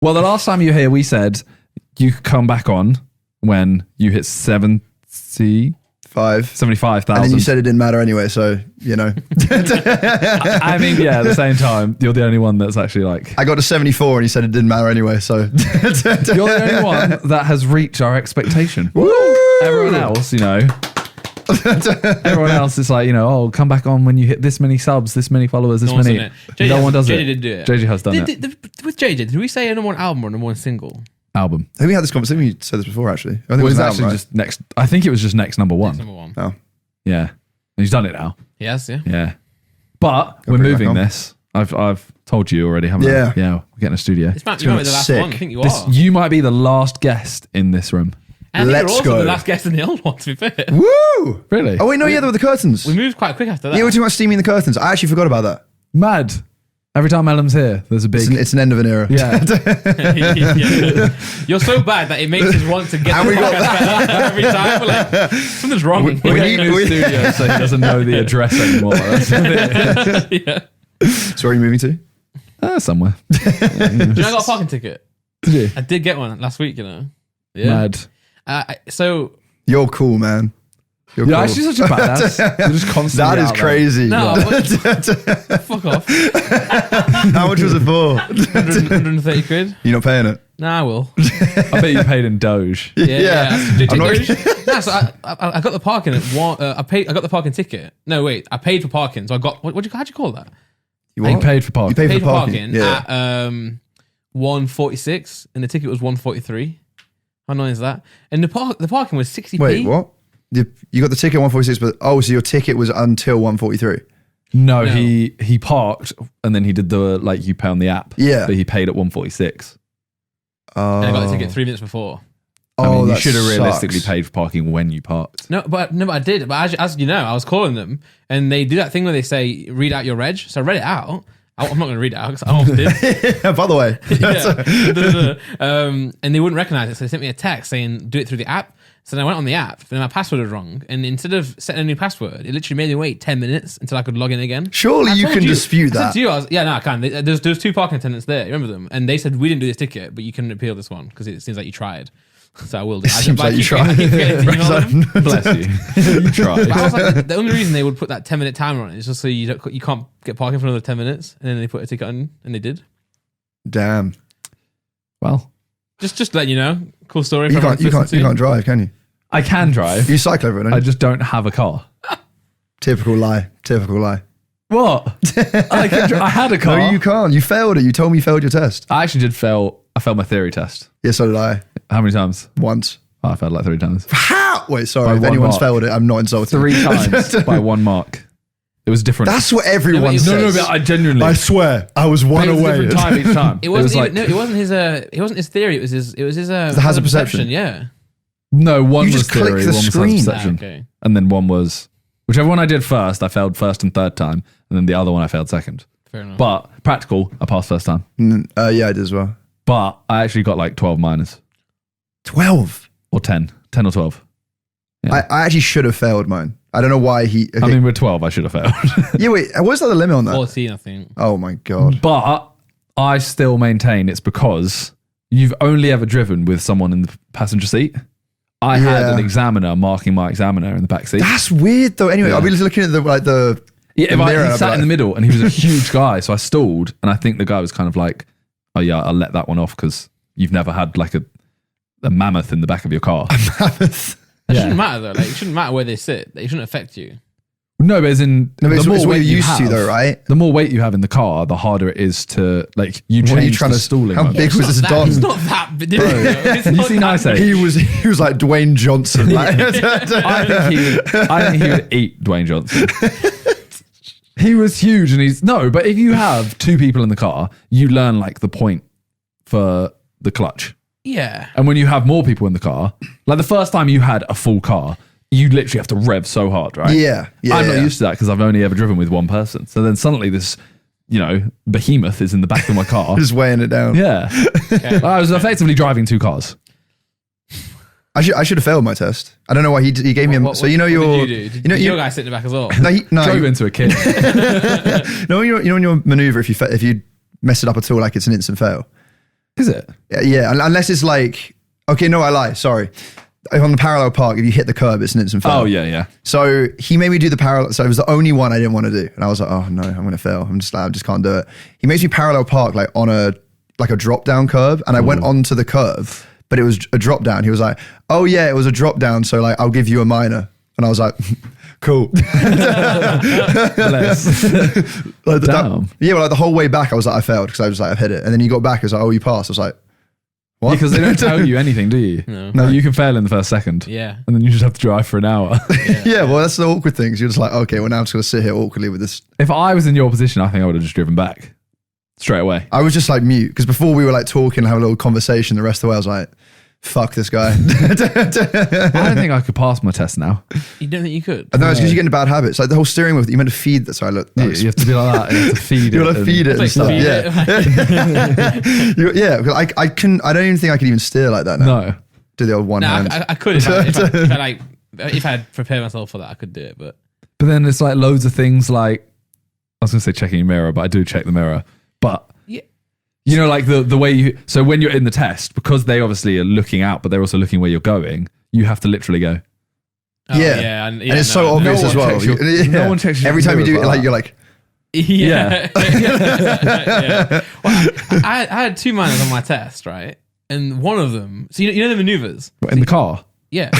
Well, the last time you were here, we said you could come back on when you hit 75,000. And then you said it didn't matter anyway, so, you know. I mean, yeah, at the same time, you're the only one that's actually like... I got to 74 and he said it didn't matter anyway, so... You're the only one that has reached our expectation. Woo! Everyone else, you know... Everyone else is like, you know, oh, come back on when you hit this many subs, this many followers, this many. No one does it. JJ did do it. JJ has done it. With JJ, did we say a number one album or number one single? Album. I think we had this conversation. We said this before, actually. I think Well, it was it's an actually album, just next. I think it was just next number one. Next number one. right? Oh. Yeah, and he's done it now. Yes, yeah. Yeah, but we're bring it back moving on. this. I've told you already, haven't Yeah. I? Yeah, we're getting a studio. It's you might be the last sick. one. I think you This, are. you might be the last guest in this room. And I think Let's you're also go. the last guest in the old one, to be fair. Woo! Really? Oh, wait, no, yeah, there were the curtains. We moved quite quick after that. Yeah, we're talking about steaming the curtains. I actually forgot about that. Mad. Every time Ellum's here, there's a big. It's an end of an era. Yeah. Yeah. You're so bad that it makes us want to get And the we got podcast better every time. We're like, something's wrong. We're getting a new studio, so he doesn't know the address anymore. That's it. Yeah. So where are you moving to? Somewhere. Do you know I got a parking ticket? Did you? I did get one last week, you know. Yeah. Mad. So You're cool, man. You're You're cool. actually such a badass. You're just constantly That is out there. crazy. no, fuck off. How much was it for? 130 quid. You're not paying it? Nah, I will. I bet you paid in Doge. Yeah. I'm not- So I got the parking at one. I got the parking ticket. No, wait. I paid for parking, so I got how'd you call that? You You what? paid for parking. You paid Paid for for parking. parking Yeah. at 146, and the ticket was 143. How annoying is that? And the parking was 60p. Wait, what? You got the ticket 146, but so your ticket was until 143. No, No. he parked and then he did the like you pay on the app. Yeah. But he paid at 146. And I got the ticket 3 minutes before. I mean, you that should have realistically sucks. paid for parking when you parked. No, but I did. But as you know, I was calling them, and they do that thing where they say, "Read out your reg." So I read it out. I'm not going to read it out because I almost did. By the way, Yeah. And they wouldn't recognize it, so they sent me a text saying, "Do it through the app." So then I went on the app, and my password was wrong. And instead of setting a new password, it literally made me wait 10 minutes until I could log in again. surely I you told can dispute I said that. to you, no, I can. There's two parking attendants there. You remember them? And they said, we didn't do this ticket, but you can appeal this one because it seems like you tried. So I will do. Seems like you tried. I keep forgetting to email them. Bless you. You tried. But I was like, the only reason they would put that 10-minute timer on it is just so you can't get parking for another 10 minutes. And then they put a ticket on, and they did. Damn. Well, Just letting you know. Cool story. You for everyone can't to listen to. drive, can you? I can drive. You cycle over it, don't you? I just don't have a car. Typical lie. What? I had a car. No, you can't. You failed it. You told me you failed your test. I actually did fail. I failed my theory test. Yeah, so did I. How many times? Once. Oh, I failed like 3 times. How? Wait, sorry. By If one anyone's mark. failed it, I'm not insulted. 3 times by 1 mark. It was different. That's what everyone No, says. but I genuinely. I swear, I was one it was a away. different time each time. It wasn't like, no, it wasn't his theory. It was his the hazard perception. Yeah. no, one You was just click theory, the one screen. was perception, Okay. and then one was whichever one I did first. I failed first and third time, and then the other one I failed second. Fair enough. But practical, I passed first time. Yeah, I did as well. But I actually got like 12 minors 12. or 10 or 12. Yeah. I actually should have failed mine. I don't know why he. Okay. I mean, with 12, I should have failed. yeah, wait. What's the limit on that? 14, I think. Oh my god. But I still maintain it's because you've only ever driven with someone in the passenger seat. I had Yeah. an examiner marking my examiner in the back seat. That's weird though. Anyway, Yeah. I'll be looking at the Yeah, the mirror, he I'll be sat like- in the middle and he was a huge guy, so I stalled, and I think the guy was kind of like, "Oh yeah, I'll let that one off because you've never had like a mammoth in the back of your car." It shouldn't matter though. Like, it shouldn't matter where they sit. It shouldn't affect you. No, but as in No, but it's the more what weight you're you used to have, though, right? The more weight you have in the car, the harder it is to like you What are you change trying the to- stalling. how mode. big was this It's Don? not that big. It's You not see, that nice big. He was like Dwayne Johnson. Like, I think he would eat Dwayne Johnson. He was huge, and but if you have 2 people in the car, you learn like the point for the clutch. Yeah. And when you have more people in the car, like the first time you had a full car, you literally have to rev so hard, right? yeah, I'm not yeah. used to that because I've only ever driven with one person. So then suddenly this, behemoth is in the back of my car. Just weighing it down. Yeah. I was effectively driving 2 cars. I should have failed my test. I don't know why he gave me. What Your did you do? you know Your guy sitting in the back as well. no, Drove into a kid. no, in your maneuver, if you mess it up at all, like it's an instant fail. Is it? Yeah, unless it's like, okay, no, I lie. Sorry. On the parallel park, if you hit the curb, it's an instant fail. Oh, yeah. So he made me do the parallel. So it was the only one I didn't want to do. And I was like, oh no, I'm going to fail. I just can't do it. He makes me parallel park like on a drop down curve. And I went onto the curve, but it was a drop down. He was like, oh yeah, it was a drop down. So like, I'll give you a minor. And I was like, cool. Like Damn. well, like the whole way back, I was like, I failed because I was like, I've hit it. And then he got back, I was like, oh, you passed. I was like, what? Because they don't tell you anything, do you? No. You can fail in the first second. Yeah. And then you just have to drive for an hour. Yeah, well, that's the awkward thing. You're just like, okay, well, now I'm just going to sit here awkwardly with this. If I was in your position, I think I would have just driven back straight away. I was just like mute because before we were like talking and having a little conversation, the rest of the way I was like, fuck this guy. I don't think I could pass my test now. You don't think you could? I know, it's because you get into bad habits. Like the whole steering wheel, you meant to feed that. Sorry, look. You have to be like that. You have to feed it. You got to feed it and Like, stuff. feed Yeah. it. Yeah, because I couldn't, I don't even think I could even steer like that now. No. Do the old one No, hand. I could if I had prepared myself for that, I could do it. But then it's like loads of things like, I was going to say checking your mirror, but I do check the mirror. But yeah, you know, like the way you, so when you're in the test, because they obviously are looking out, but they're also looking where you're going, you have to literally go. Yeah. and And it's so obvious as well. No one checks your Every time you do mirror it, like like you're like, Yeah. Yeah. Well, I had 2 minors on my test, right? And one of them, so you know the maneuvers? in the car. Yeah.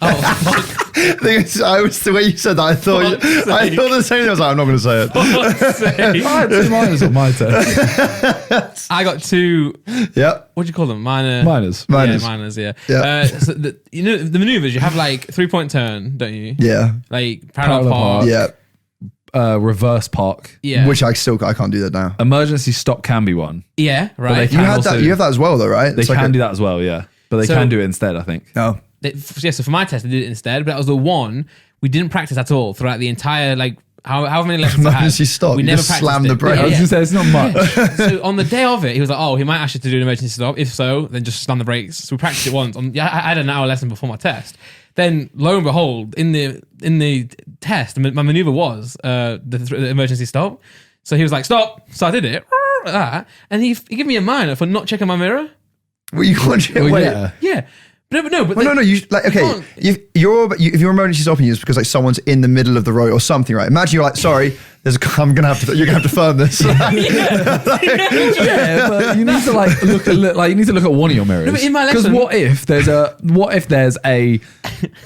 Oh, fuck. I was the way you said that. I thought the same thing. I was like, I'm not going to say it. Fuck's sake. I had 2 minors on my test. I got 2, Yep. what do you call them? Minors. Minors. Yeah, minors, yeah. Yeah. So you know, the maneuvers, you have like 3-point turn, don't you? Yeah. Like parallel Parallel park. Yeah. Reverse park. Yeah. Which I can't do that now. Emergency stop can be one. Yeah, right. they You can had also- that. You have that as well, though, right? They can do that as well, yeah. But they So- can do it instead, I think. No. So for my test, I did it instead, but that was the one we didn't practice at all throughout the entire, like, however many lessons I had. Emergency stop. We You never just practiced slam it. the brake. I was going to say, it's not much. So on the day of it, he was like, "Oh, he might ask you to do an emergency stop. If so, then just slam the brakes." So we practiced it once. I had an hour lesson before my test. Then, lo and behold, in the test, my maneuver was the emergency stop. So he was like, "Stop!" So I did it like that, and he gave me a minor for not checking my mirror. Well, you can't. Well, Wait. yeah. Yeah, but no. Well, no. You like okay. can't- If you're emergency stopping you, it's because like someone's in the middle of the road or something, right? Imagine you're like, sorry, you're gonna have to firm this. Yeah, but you need to look at one of your mirrors. No, but in my Because lesson- what if there's a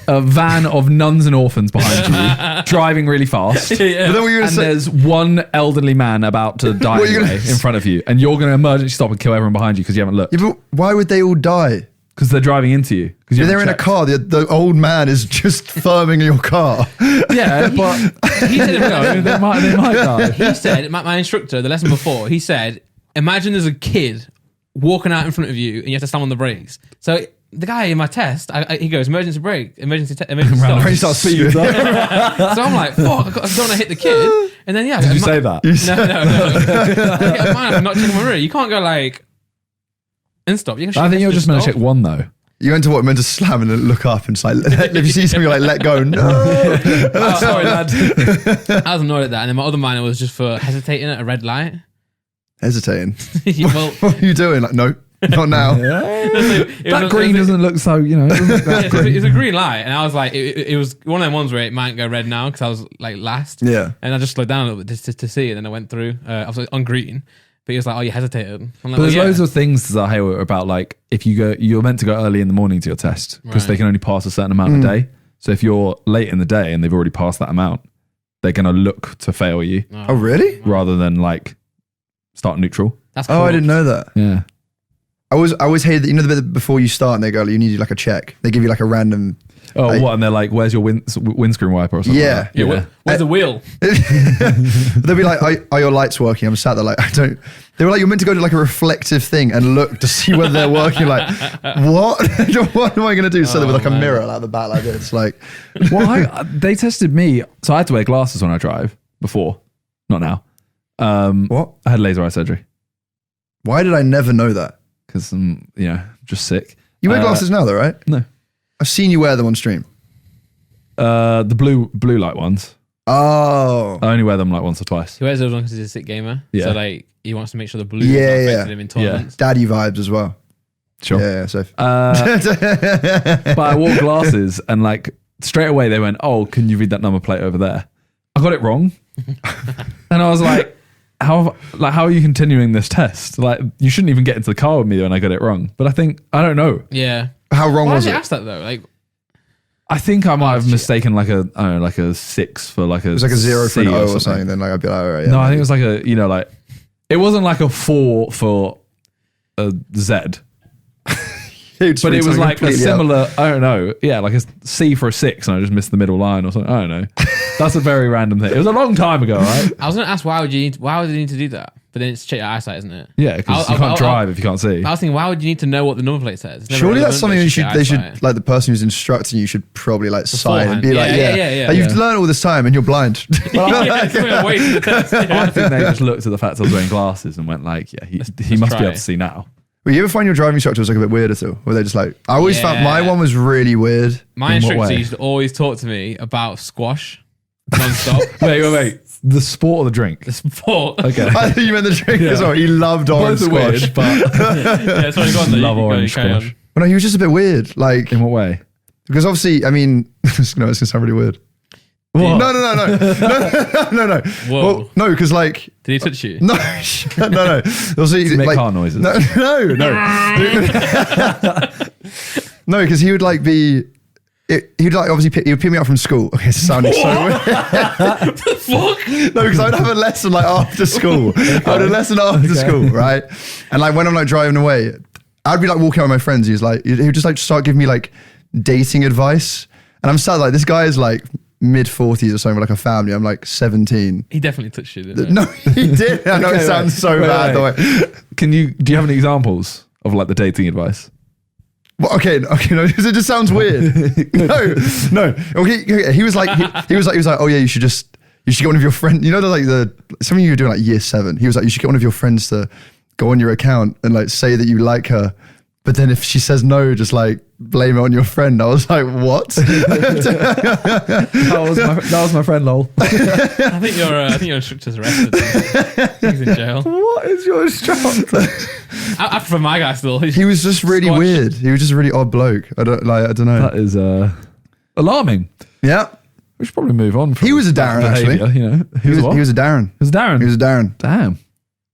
van of nuns and orphans behind you driving really fast, But then what you're gonna and say? there's one elderly man about to die What are you anyway gonna- in front of you, and you're going to emergency stop and kill everyone behind you because you haven't looked, Yeah, but why would they all die? because they're driving into you. Because They're in a car. The old man is just firming your car. Yeah, but He said, they might die. he said, my instructor, the lesson before, he said, imagine there's a kid walking out in front of you and you have to slam on the brakes. So the guy in my test, he goes, emergency brake, emergency stop. He starts speeding. So I'm like, fuck, I don't want to hit the kid. And then, yeah. Did you say that? No. I get a minor for not checking my mirror. You can't go like, and stop. You can I think you're just meant to check stop. one though. You went to what? Meant to slam and then look up and just like, if you see something, you're like, let go. No. Oh, sorry, lad. I was annoyed at that. And then my other minor was just for hesitating at a red light. Hesitating. Well, What are you doing? Like, no, not now. That green doesn't look so, it doesn't look that It green. was a green light, and I was like, it was one of them ones where it might go red now because I was like last. Yeah. And I just slowed down a little bit to see, and then I went through. I was on green, but he was like, "Oh, you hesitated." I'm like, But well, there's yeah. loads of things that I hear about, like if you're meant to go early in the morning to your test because Right. they can only pass a certain amount a day. So if you're late in the day and they've already passed that amount, they're going to look to fail you Oh, really? rather than like start neutral. That's cool. Oh, I didn't know that. Yeah. I always hated that. You know the bit before you start and they go, you need like a check. They give you like a random. Oh, Like- what? And they're like, "Where's your windscreen wiper?" or something. Yeah. Like that. Yeah, where's the wheel? They'll be like, are your lights working? I'm sat there like, I don't. They were like, you're meant to go to like a reflective thing and look to see whether they're working. Like, what? What am I going to do? So there with like a man. mirror like the back like this. Like, Well, they tested me, so I had to wear glasses when I drive before, not now. what? I had laser eye surgery Why did I never know that? because I'm, just sick. You wear glasses now though, right? No. I've seen you wear them on stream. The blue light ones. Oh. I only wear them like once or twice. He wears those ones because he's a sick gamer. Yeah. So like he wants to make sure the blue Yeah, is not yeah. affected him in tournaments. Daddy vibes as well. Sure. Yeah, so. But I wore glasses and like straight away they went, "Oh, can you read that number plate over there?" I got it wrong. And I was like, how are you continuing this test? Like, you shouldn't even get into the car with me when I got it wrong. But I don't know. Yeah. How wrong Why was did you it? ask that though? Like, I think I might have mistaken like a, I don't know, like a 6 for like a. It was like a 0 for an C O or something. Then like I'd be like, all right. Yeah, No, I think it was like a, like, it wasn't like a 4 for a Z. But it was like a similar, I don't know, like a C for a 6 and I just missed the middle line or something. I don't know. That's a very random thing. It was a long time ago, right? I was going to ask why would you need to do that? But then it's check your eyesight, isn't it? Yeah, because you can't drive if you can't see. I was thinking, why would you need to know what the number plate says? It's never Surely that's relevant, something but they it's check should, like the person who's instructing you should probably like sign and be like, Yeah. Like, you've learned all this time and you're blind. Yeah, something I'm waiting to test. I think they just looked at the fact I was wearing glasses and went like, yeah, he must be try able it. to see now. Well, you ever find your driving instructor was like a bit weird at all? Were they just like, I always found my Yeah. one was really weird. My In what instructor way? used to always talk to me about squash non-stop. Wait. The sport or the drink? The sport. Okay. I think you meant the drink as well. He loved orange Both are squash. weird, but Yeah, sorry, go on. though. love You orange carry on. squash. Well, no, he was just a bit weird. Like, In what way? because obviously, I mean, it's going to sound really weird. What? No. No. Whoa. Well, no, because like, Did he touch you? no. Obviously, Make like, car noises. No. No, because he would like be. He'd like obviously he would pick me up from school. Okay, it's sounding so weird. Fuck. No, because I'd have a lesson like after school. I had a lesson after school, right? And like when I'm like driving away, I'd be like walking out with my friends. He would just like start giving me like dating advice, and I'm sad like this guy is like mid-40s or something with like a family. I'm like 17. He definitely touched you, didn't he? No, he did. I know it sounds so bad. The way. Do you have any examples of like the dating advice? Well, okay, no, because it just sounds weird. No. Okay, he was like, he was like, oh yeah, you should get one of your friends. You know, something you were doing like year 7. He was like, you should get one of your friends to go on your account and like say that you like her. But then if she says no, just like blame it on your friend. I was like, what? That was my friend, lol. I think your instructor's arrested. He's in jail. What is your instructor? I prefer my guy still. He was just really Squash. weird. He was just a really odd bloke. I don't know. That is alarming. Yeah. We should probably move on. From He was a Darren, that actually. behaviour, You know, He was a Darren. It was Darren. He was a Darren. Damn.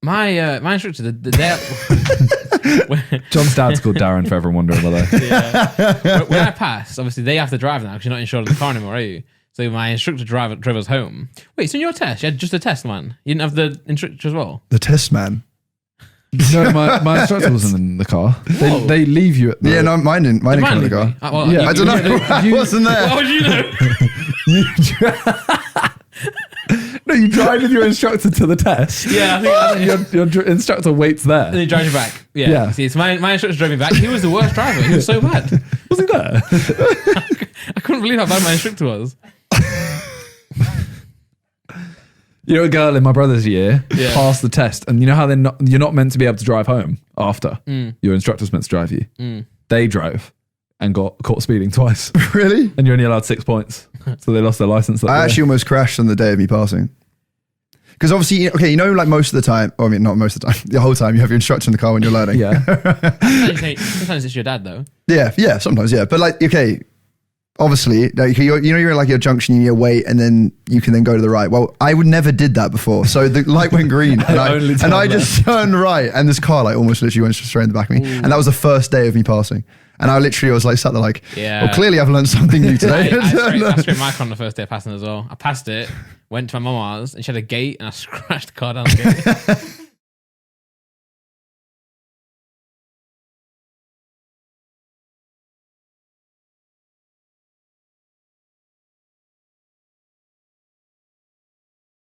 My instructor, the day John's dad's called Darren for everyone wondering about that. when I passed, obviously they have to drive now because you're not insured in the car anymore, are you? So my instructor drove us home. Wait, so in your test, you had just a test, man? You didn't have the instructor as well? The test man. No, my instructor wasn't in the car. They leave you at the... Yeah, no, mine didn't come in the car. Yeah, I don't know. I wasn't there. How would you know? No, you drive with your instructor to the test. Yeah, I think Your instructor waits and there. he drives you back. Yeah. Yeah. See, so my instructor drove me back. He was the worst driver. He was so bad. Wasn't there? I couldn't believe how bad my instructor was. You know, a girl in my brother's year Yeah. passed the test, and you know how you're not meant to be able to drive home after. Your instructor's meant to drive you. They drove and got caught speeding twice, Really? and you're only allowed 6 points, so they lost their license. I actually almost crashed on the day of me passing. Because obviously, okay, you know, like most of the time, I mean, not most of the time, the whole time, you have your instructor in the car when you're learning. yeah. Sometimes it's your dad, though. Yeah, sometimes, yeah. But like, okay, obviously, like you're at like your junction, you wait, and then you can then go to the right. Well, I never did that before. So the light went green, and I just turned right, and this car like almost literally went straight in the back of me. And that was the first day of me passing. And I literally was like sat there like, Yeah. well, clearly I've learned something new today. I scraped my car on the first day of passing as well. I passed it, went to my mama's, and she had a gate, and I scratched the car down the gate.